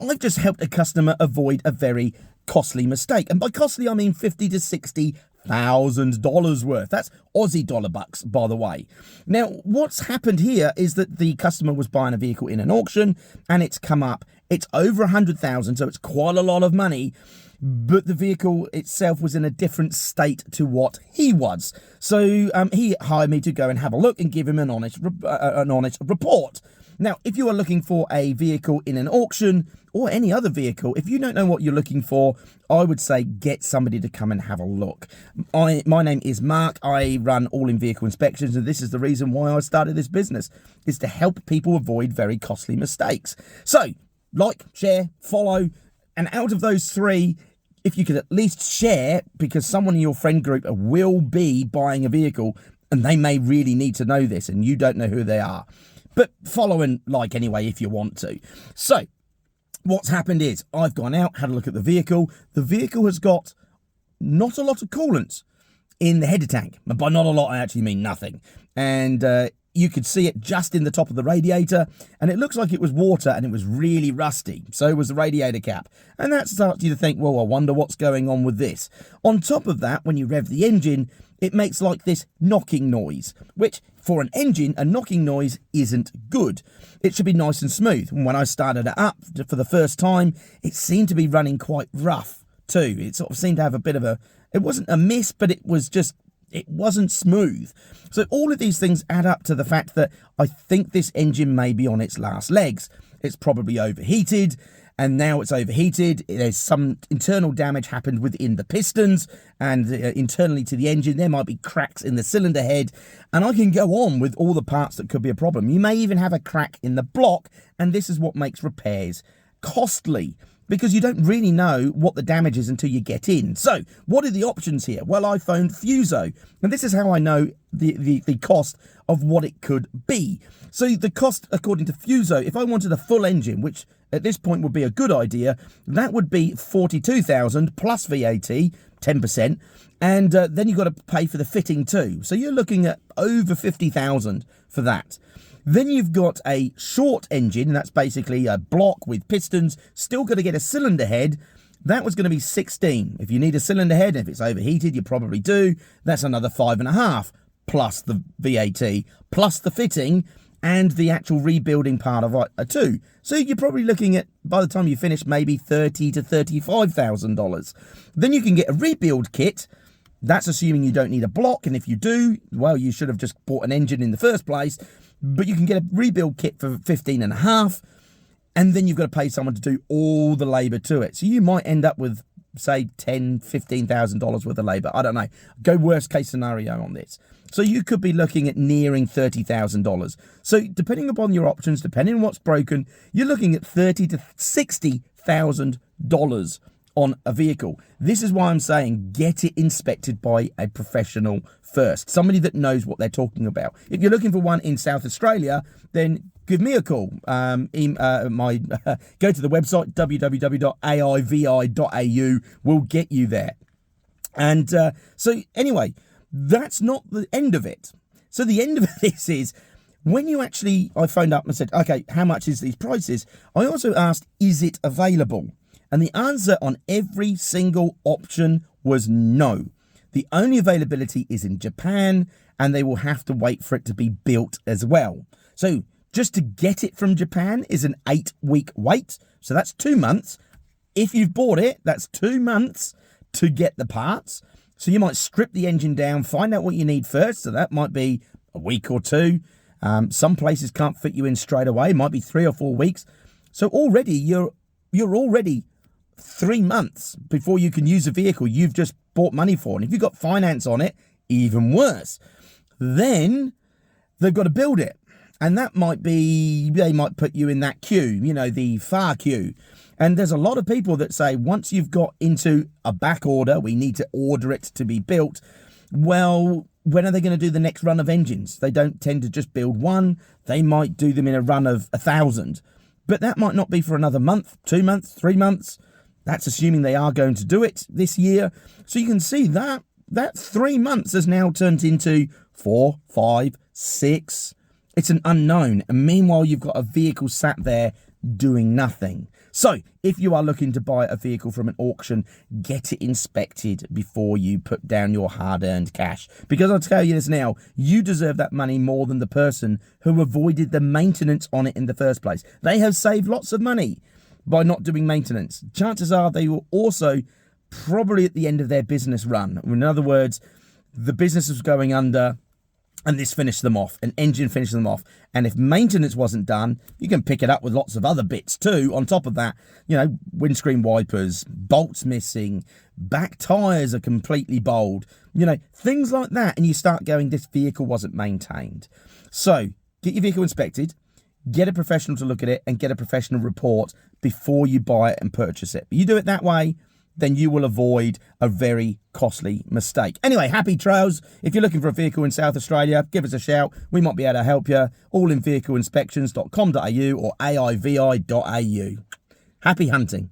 I've just helped a customer avoid a very costly mistake. And by costly, I mean $50,000 to $60,000 worth. That's Aussie dollar bucks, by the way. Now, what's happened here is that the customer was buying a vehicle in an auction and it's come up. It's over 100,000, so it's quite a lot of money. But the vehicle itself was in a different state to what he was. So he hired me to go and have a look and give him an honest report. Now, if you are looking for a vehicle in an auction or any other vehicle, if you don't know what you're looking for, I would say get somebody to come and have a look. My name is Mark. I run AllInVehicleInspections, and this is the reason why I started this business, is to help people avoid very costly mistakes. So, like, share, follow, and out of those three, if you could at least share, because someone in your friend group will be buying a vehicle, and they may really need to know this, and you don't know who they are. But follow and like anyway if you want to. So, what's happened is I've gone out, had a look at the vehicle. The vehicle has got not a lot of coolant in the header tank. And by not a lot, I actually mean nothing. And you could see it just in the top of the radiator. And it looks like it was water and it was really rusty. So was the radiator cap. And that starts you to think, well, I wonder what's going on with this. On top of that, when you rev the engine, it makes like this knocking noise, which for an engine, a knocking noise isn't good. It should be nice and smooth. And when I started it up for the first time, it seemed to be running quite rough too. It sort of seemed to have a bit of it wasn't a miss, but it wasn't smooth. So all of these things add up to the fact that I think this engine may be on its last legs. It's probably overheated. And now it's overheated. There's some internal damage happened within the pistons and internally to the engine. There might be cracks in the cylinder head. And I can go on with all the parts that could be a problem. You may even have a crack in the block. And this is what makes repairs costly, because you don't really know what the damage is until you get in. So what are the options here? Well, I phoned Fuso. And this is how I know the cost of what it could be. So the cost, according to Fuso, if I wanted a full engine, which at this point would be a good idea, that would be $42,000 plus VAT, 10%, and then you've got to pay for the fitting too. So you're looking at over $50,000 for that. Then you've got a short engine, and that's basically a block with pistons, still going to get a cylinder head. That was going to be 16. If you need a cylinder head, if it's overheated, you probably do. That's another 5.5 plus the VAT, plus the fitting, and the actual rebuilding part of it too. So you're probably looking at, by the time you finish, maybe $30,000 to $35,000. Then you can get a rebuild kit. That's assuming you don't need a block, and if you do, well, you should have just bought an engine in the first place. But you can get a rebuild kit for $15.5, and then you've got to pay someone to do all the labour to it. So you might end up with, say, $10,000, $15,000 worth of labour. I don't know. Go worst case scenario on this. So you could be looking at nearing $30,000. So depending upon your options, depending on what's broken, you're looking at $30,000 to $60,000 on a vehicle. This is why I'm saying get it inspected by a professional first, somebody that knows what they're talking about. If you're looking for one in South Australia, then give me a call. Go to the website www.aivi.au. We'll get you there. And so anyway, that's not the end of it. So the end of this is when I phoned up and said, okay, how much is these prices? I also asked, is it available? And the answer on every single option was no. The only availability is in Japan, and they will have to wait for it to be built as well. So just to get it from Japan is an 8-week wait. So that's 2 months. If you've bought it, that's 2 months to get the parts. So you might strip the engine down, find out what you need first. So that might be a week or two. Some places can't fit you in straight away. It might be 3 or 4 weeks. So already you're already 3 months before you can use a vehicle you've just bought money for. And if you've got finance on it, even worse. Then they've got to build it. And that might be, they might put you in that queue, the far queue. And there's a lot of people that say once you've got into a back order, we need to order it to be built. Well, when are they going to do the next run of engines? They don't tend to just build one. They might do them in a run of 1,000. But that might not be for another month, 2 months, 3 months. That's assuming they are going to do it this year. So you can see that 3 months has now turned into 4, 5, 6. It's an unknown. And meanwhile, you've got a vehicle sat there doing nothing. So if you are looking to buy a vehicle from an auction, get it inspected before you put down your hard-earned cash. Because I'll tell you this now, you deserve that money more than the person who avoided the maintenance on it in the first place. They have saved lots of money by not doing maintenance. Chances are they will also probably at the end of their business run. In other words, the business was going under and this finished them off. An engine finished them off. And if maintenance wasn't done, you can pick it up with lots of other bits too. On top of that, you know, windscreen wipers, bolts missing, back tyres are completely bowled, you know, things like that. And you start going, this vehicle wasn't maintained. So get your vehicle inspected, get a professional to look at it, and get a professional report before you buy it and purchase it. But you do it that way, then you will avoid a very costly mistake. Anyway, happy trails. If you're looking for a vehicle in South Australia, give us a shout. We might be able to help you. AllInVehicleInspections.com.au or aivi.au. Happy hunting.